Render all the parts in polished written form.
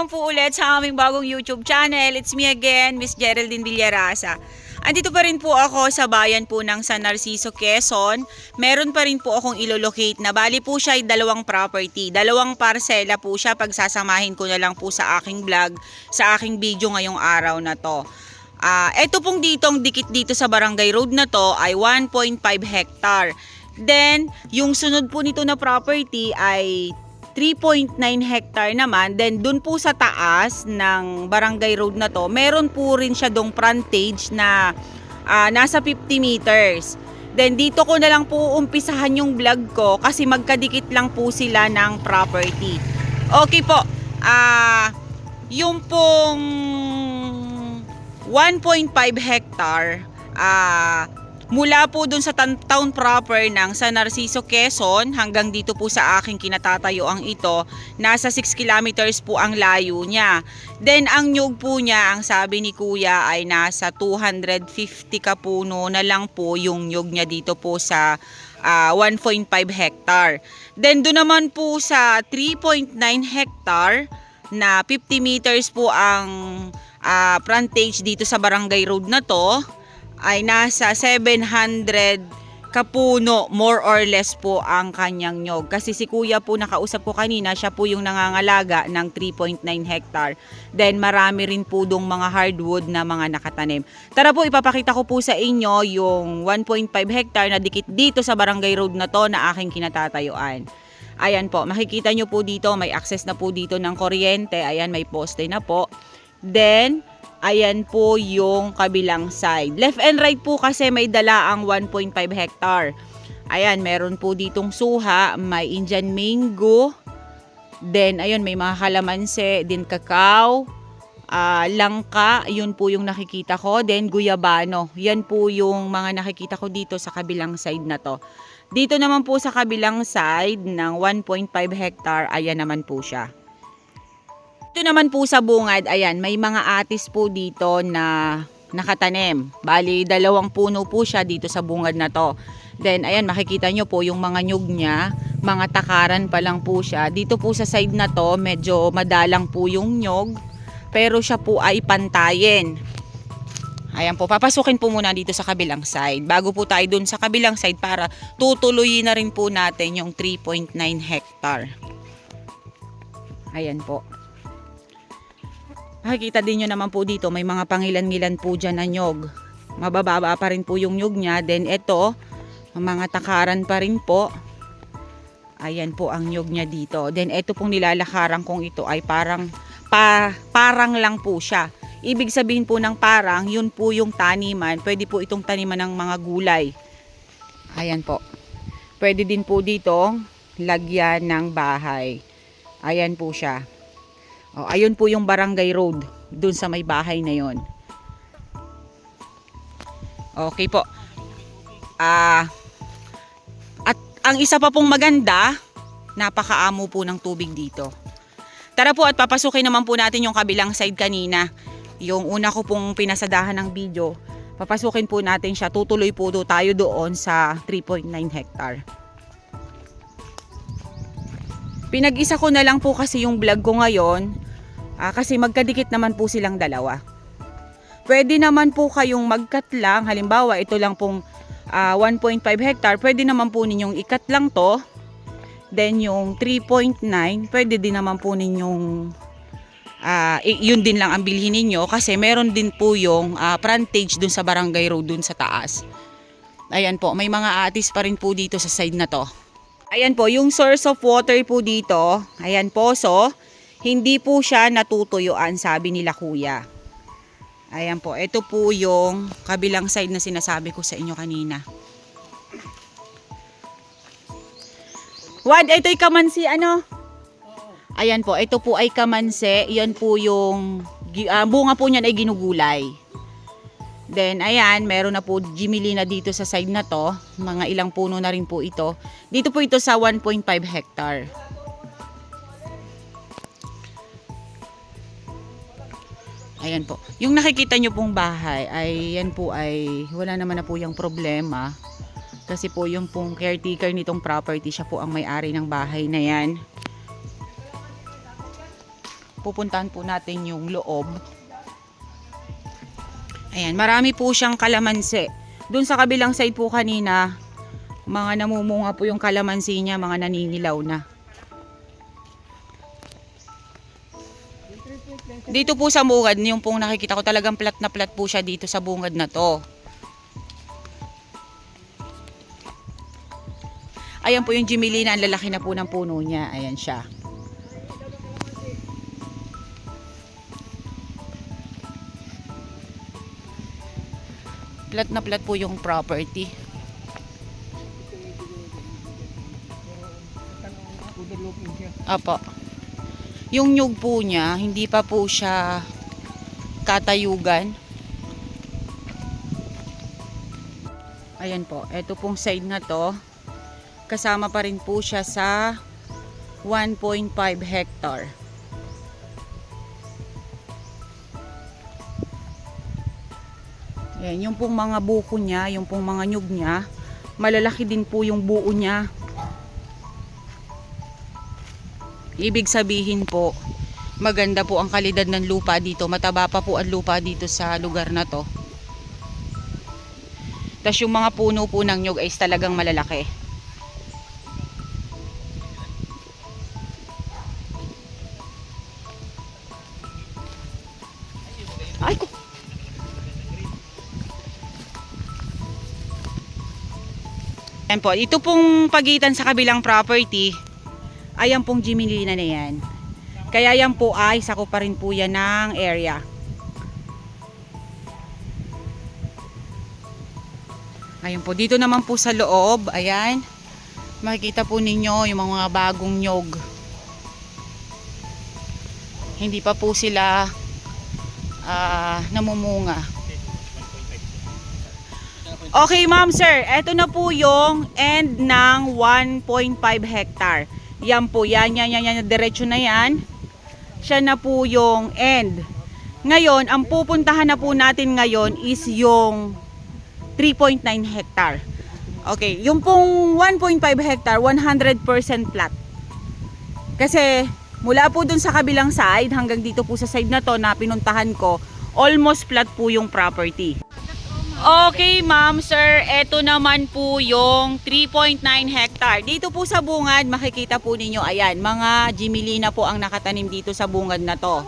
naman po ulit sa aming bagong YouTube channel. It's me again, Miss Geraldine Villarasa. Andito pa rin po ako sa bayan po ng San Narciso, Quezon. Meron pa rin po akong ilolocate na bali po siya ay dalawang property. Dalawang parsela po siya, pagsasamahin ko na lang po sa aking vlog, sa aking video ngayong araw na to. Ito pong ditong dikit dito sa Barangay Road na to ay 1.5 hectare. Then, yung sunod po nito na property ay 3.9 hectare naman. Then dun po sa taas ng Barangay Road na to, meron po rin siya dong frontage na nasa 50 meters. Then dito ko na lang po umpisahan yung vlog ko kasi magkadikit lang po sila ng property. Okay po. Yung pong 1.5 hectare mula po dun sa town proper ng San Narciso, Quezon hanggang dito po sa aking kinatatayuan ito, nasa 6 kilometers po ang layo niya. Then ang nyug po niya, ang sabi ni Kuya ay nasa 250 kapuno na lang po yung nyug niya dito po sa 1.5 hectare. Then doon naman po sa 3.9 hectare na 50 meters po ang frontage dito sa Barangay Road na to, ay nasa 700 kapuno more or less po ang kanyang nyog. Kasi si Kuya po nakausap ko kanina, siya po yung nangangalaga ng 3.9 hectare. Then marami rin po dong mga hardwood na mga nakatanim. Tara po, ipapakita ko po sa inyo yung 1.5 hectare na dikit dito sa Barangay Road na to na aking kinatatayuan. Ayan po, makikita nyo po dito, may access na po dito ng kuryente. Ayan, may poste na po. Then, ayan po yung kabilang side. Left and right po kasi may dala ang 1.5 hectare. Ayan, meron po ditong suha, may Indian mango. Then, ayun, may mga kalamansi, din kakao, langka, yun po yung nakikita ko. Then, guyabano. Yan po yung mga nakikita ko dito sa kabilang side na to. Dito naman po sa kabilang side ng 1.5 hectare, ayan naman po siya. Ito naman po sa bungad, ayan, may mga atis po dito na nakatanim. Bali, 2 puno po siya dito sa bungad na to. Then, ayan, makikita nyo po yung mga nyug niya, mga takaran pa lang po siya. Dito po sa side na to, medyo madalang po yung nyug, pero siya po ay pantayin. Ayan po, papasukin po muna dito sa kabilang side. Bago po tayo dun sa kabilang side para tutuloyin na rin po natin yung 3.9 hectare. Ayan po. Makikita din nyo naman po dito, may mga pangilan-ngilan po dyan na nyog. Mabababa pa rin po yung nyog niya. Then ito, mga takaran pa rin po. Ayan po ang nyog niya dito. Then ito pong nilalakaran kong ito ay parang lang po siya. Ibig sabihin po ng parang, yun po yung taniman. Pwede po itong taniman ng mga gulay. Ayan po. Pwede din po dito lagyan ng bahay. Ayan po siya. Oh, ayun po yung Barangay Road, dun sa may bahay na yon. Okay po. At ang isa pa pong maganda, napakaamo po ng tubig dito. Tara po at papasukin naman po natin yung kabilang side kanina. Yung una ko pong pinasadahan ng video, papasukin po natin siya. Tutuloy po tayo doon sa 3.9 hectare. Pinag-isa ko na lang po kasi yung vlog ko ngayon kasi magkadikit naman po silang dalawa. Pwede naman po kayong mag-cut lang. Halimbawa, ito lang pong 1.5 hectare. Pwede naman po ninyong i-cut lang to. Then yung 3.9, pwede din naman po ninyong yun din lang ang bilhin ninyo kasi meron din po yung frontage dun sa Barangay Road dun sa taas. Ayan po, may mga atis pa rin po dito sa side na to. Ayan po, yung source of water po dito, ayan po, so, hindi po siya natutuyuan, sabi nila Kuya. Ayan po, ito po yung kabilang side na sinasabi ko sa inyo kanina. Wad, ito'y kamansi, ano? Ayan po, ito po ay kamansi, yan po yung, bunga po niyan ay ginugulay. Then, ayan, meron na po Jimilina dito sa side na to. Mga ilang puno na rin po ito. Dito po ito sa 1.5 hectare. Ayan po. Yung nakikita nyo pong bahay, ay yan po ay wala naman na po yung problema. Kasi po yung pong caretaker nitong property, siya po ang may-ari ng bahay na yan. Pupuntahan po natin yung loob. Ayan, marami po siyang kalamansi. Doon sa kabilang side po kanina, mga namumunga po yung kalamansi niya, mga naninilaw na. Dito po sa bungad, yung pong nakikita ko talagang plat na plat po siya dito sa bungad na to. Ayan po yung Jimelina, ang lalaki na po ng puno niya. Ayan siya. Plat na plat po yung property. Apo. Yung nyug po niya, hindi pa po siya katayugan. Ayan po, eto pong side na to. Kasama pa rin po siya sa 1.5 hectare. Ayan, yung pong mga buko niya, yung pong mga nyug niya, malalaki din po yung buo niya. Ibig sabihin po, maganda po ang kalidad ng lupa dito. Mataba pa po ang lupa dito sa lugar na to. Tapos yung mga puno po ng nyug ay talagang malalaki. Ay ko. Ayan po, ito pong pagitan sa kabilang property, ayan pong Jimelina na yan. Kaya yan po ay sako pa rin po yan ng area. Ayun po, dito naman po sa loob, ayan, makikita po ninyo yung mga bagong nyog. Hindi pa po sila namumunga. Okay ma'am sir, eto na po yung end ng 1.5 hectare. Yan po, yan, diretso na yan. Siya na po yung end. Ngayon, ang pupuntahan na po natin ngayon is yung 3.9 hectare. Okay, yung pong 1.5 hectare, 100% flat. Kasi mula po dun sa kabilang side hanggang dito po sa side na to na pinuntahan ko, almost flat po yung property. Okay ma'am sir, eto naman po yung 3.9 hectare. Dito po sa bungad, makikita po ninyo, ayan, mga Jimelina po ang nakatanim dito sa bungad na to.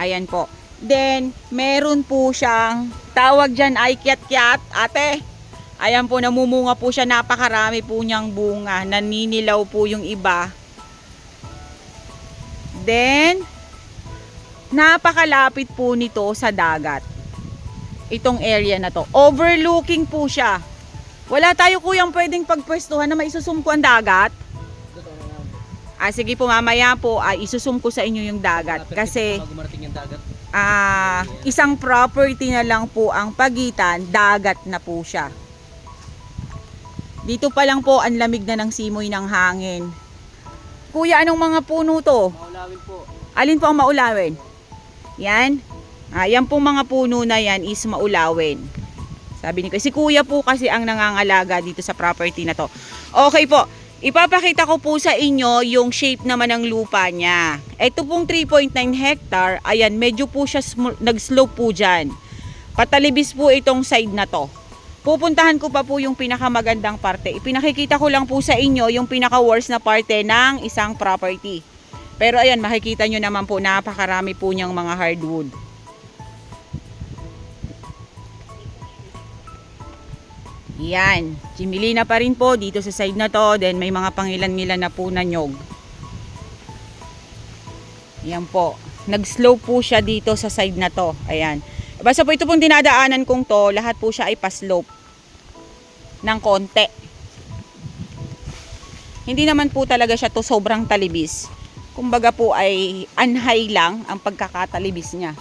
Ayan po. Then, meron po siyang, tawag dyan ay kiat-kiat, ate. Ayan po, namumunga po siya, napakarami po niyang bunga. Naninilaw po yung iba. Then, napakalapit po nito sa dagat. Itong area na to. Overlooking po siya. Wala tayo kuyang pwedeng pagpwestuhan na maisusum ko ang dagat. Sige po, mamaya po ay isusum ko sa inyo yung dagat. Kasi isang property na lang po ang pagitan, dagat na po siya. Dito pa lang po ang lamig na ng simoy ng hangin. Kuya, anong mga puno to? Maulawin po. Alin po ang maulawin? Yan. Yan pong mga puno na yan is maulawin. Sabi ni Kuya. Si Kuya po kasi ang nangangalaga dito sa property na to. Okay po. Ipapakita ko po sa inyo yung shape naman ng lupa niya. Ito pong 3.9 hectare. Ayan, medyo po siya nag-slope po dyan. Patalibis po itong side na to. Pupuntahan ko pa po yung pinakamagandang parte. Ipinakikita ko lang po sa inyo yung pinaka-worst na parte ng isang property. Pero ayan, makikita nyo naman po, napakarami po niyang mga hardwood. Yan, Jimelina pa rin po dito sa side na to. Then may mga pangilan-ngilan na po na nyog. Yan po, nag-slope po siya dito sa side na to. Ayan. Basta po ito pong dinadaanan kong to, lahat po siya ay pa-slope ng konti. Hindi naman po talaga siya to sobrang talibis. Kumbaga po ay unhigh lang ang pagkakatalibis niya.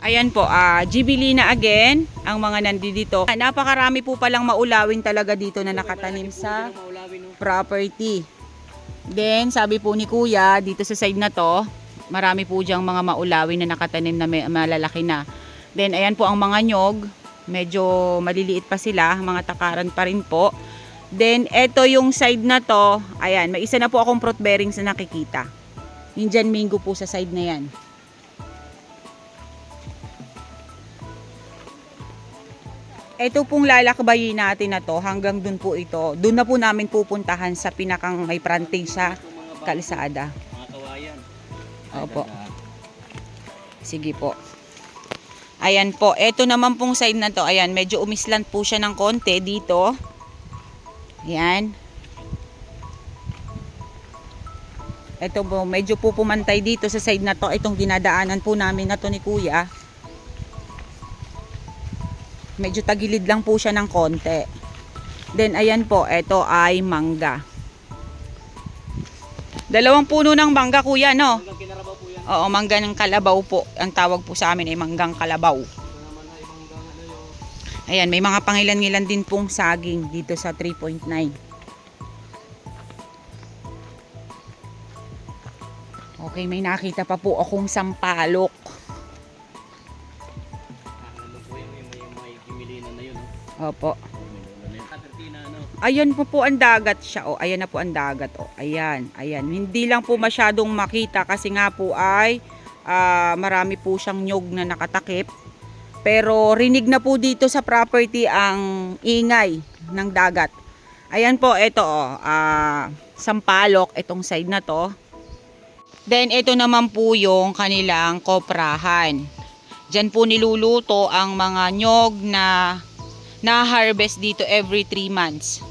Ayan po, Jimelina again, ang mga nandito. Napakarami po palang maulawin talaga dito na nakatanim sa property. Then, sabi po ni Kuya, dito sa side na to, marami po diyang mga maulawin na nakatanim na malalaki na. Then, ayan po ang mga nyog, medyo maliliit pa sila, mga takaran pa rin po. Then, eto yung side na to, ayan, may isa na po akong fruit bearings na nakikita. Indian mango po sa side na yan. Ito pong lalakbayin natin na to, hanggang dun po ito. Dun na po namin pupuntahan sa pinakang may frontage sa kalsada. Mga kawayan. Opo. Sige po. Ayan po. Ito naman pong side na to. Ayan, medyo umislant po siya ng konti dito. Ayan. Ito po, medyo po pumantay dito sa side na to. Itong dinadaanan po namin na to ni Kuya. Medyo tagilid lang po siya ng konti. Then ayan po, ito ay mangga. 2 puno ng mangga, Kuya, no? Hanggang kinarabaw po yan. Oo, mangga ng kalabaw po. Ang tawag po sa amin ay manggang kalabaw. Ito naman ay hanggang ano yung... Ayan, may mga pangilan-ngilan din pong saging dito sa 3.9. Okay, may nakita pa po akong sampalok. Nandun po yung may gimilinan na yun. Opo. Katertina, ano? Ayan po ang dagat siya. O, ayan na po ang dagat. O, ayan, ayan. Hindi lang po masyadong makita kasi nga po ay marami po siyang nyog na nakatakip. Pero rinig na po dito sa property ang ingay ng dagat. Ayan po, ito sampalok, itong side na to. Then ito naman po yung kanilang koprahan. Diyan po niluluto ang mga nyog na na-harvest dito every 3 months.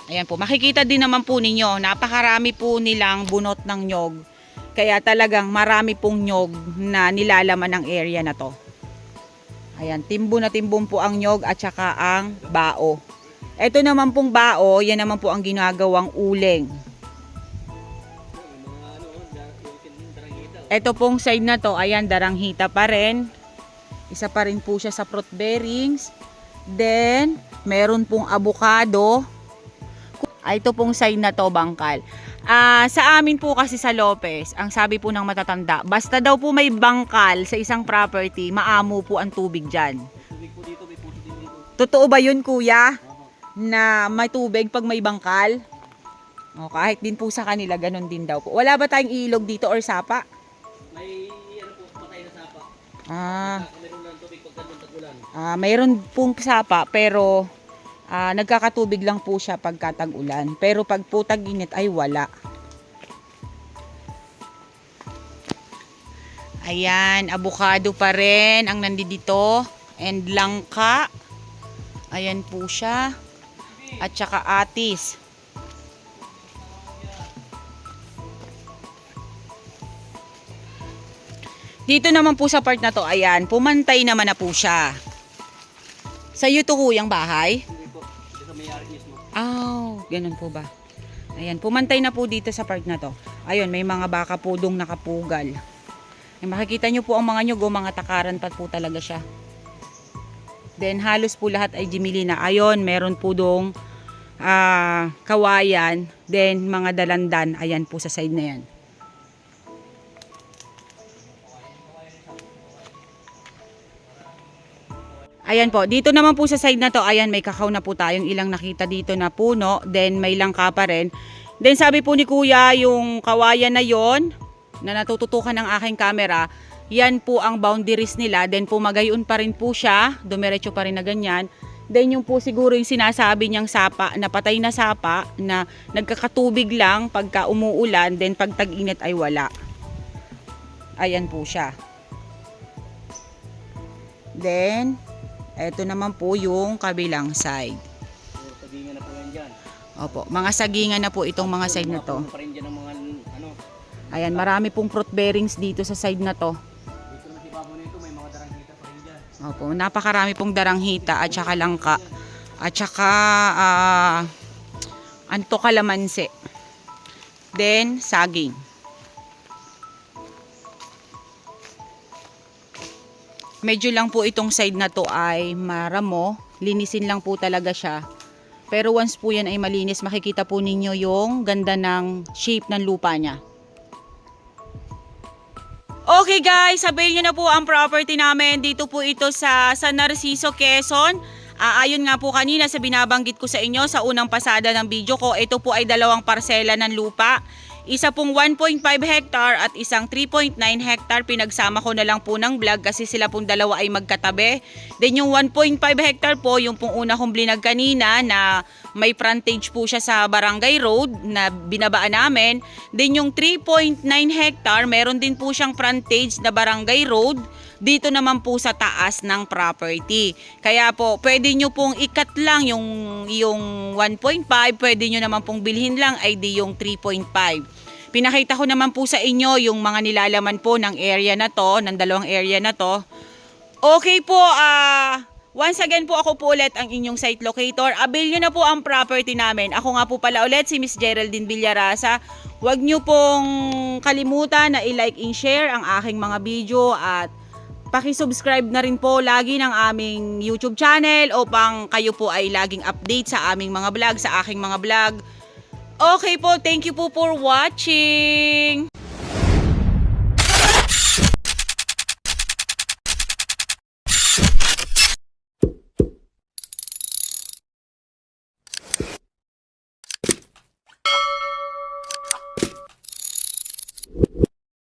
Ayan po, makikita din naman po ninyo, napakarami po nilang bunot ng nyog. Kaya talagang marami pong nyog na nilalaman ng area na to. Ayan, timbo na timbong po ang nyog at saka ang bao. Ito naman pong bao, yan naman po ang ginagawang uling. Ito pong side na to, ayan, daranghita pa rin. Isa pa rin po siya sa fruit bearings. Then, meron pong avocado. Ito pong side na to, bangkal. Sa amin po kasi sa Lopez, ang sabi po ng matatanda, basta daw po may bangkal sa isang property, maamo po ang tubig dyan. Tubig po dito, may puso din dito. Totoo ba yun, Kuya? Na may tubig pag may bangkal? O, kahit din po sa kanila, ganun din daw po. Wala ba tayong ilog dito or sapa? May ano po, patay na sapa. Meron lang tubig pag ganun tag-ulan. Mayroon pong sapa pero nagkakatubig lang po siya pagka tag-ulan. Pero pag po tag-init ay wala. Ayan, avocado pa rin ang nandito. And langka. Ayan po siya. At saka atis. Dito naman po sa part na to, ayan, pumantay naman na po siya. Sa iyo to, Kuyang, bahay? Hindi po, dito sa may-ari mismo. Ganun po ba? Ayan, pumantay na po dito sa part na to. Ayun, may mga baka po dong nakapugal. Ay, makikita nyo po ang mga nyugo, mga takaran pa po talaga siya. Then, halos po lahat ay jimili na. Ayun, meron po dong kawayan. Then, mga dalandan. Ayan po sa side na yan. Ayan po, dito naman po sa side na to, ayan, may kakao na po tayong ilang nakita dito na puno, then may langka pa rin. Then sabi po ni Kuya, yung kawayan na yon na natututukan ng aking camera, yan po ang boundaries nila, then pumagayon pa rin po siya, dumiretso pa rin na ganyan. Then yung po siguro yung sinasabi niyang sapa, na patay na sapa, na nagkakatubig lang pagka umuulan, then pag tag-init ay wala. Ayan po siya. Then, eto naman po yung kabilang side. Sagingan na po yan dyan. Opo, mga sagingan na po itong mga side na to. Pa rin dyan ang mga ano. Ayan, marami pong fruit bearings dito sa side na to. Dito na si Babo nito, may mga daranghita pa rin dyan. Opo, napakarami pong daranghita at saka langka. At saka anto kalamansi. Then, saging. Medyo lang po itong side na to ay maramo. Linisin lang po talaga siya. Pero once po yan ay malinis, makikita po ninyo yung ganda ng shape ng lupa niya. Okay guys, sabihin nyo na po ang property namin. Dito po ito sa San Narciso, Quezon. Ayon nga po kanina sa binabanggit ko sa inyo sa unang pasada ng video ko, ito po ay 2 parsela ng lupa. Isa pong 1.5 hectare at isang 3.9 hectare. Pinagsama ko na lang po ng vlog kasi sila pong dalawa ay magkatabi. Then yung 1.5 hectare po, yung pong una kong blinag kanina na may frontage po siya sa Barangay Road na binabaan namin. Then yung 3.9 hectare, meron din po siyang frontage na Barangay Road. Dito naman po sa taas ng property. Kaya po, pwede nyo pong ikat lang yung 1.5, pwede nyo naman pong bilhin lang ay di yung 3.5. Pinakita ko naman po sa inyo yung mga nilalaman po ng area na to, ng dalawang area na to. Okay po, once again po ako po ulit ang inyong site locator. Avail nyo na po ang property namin. Ako nga po pala ulit si Miss Geraldine Villarasa. Huwag nyo pong kalimutan na i-like and share ang aking mga video at paki-subscribe na rin po lagi ng aming YouTube channel upang kayo po ay laging update sa aming mga vlog, sa aking mga vlog. Okay po, thank you po for watching!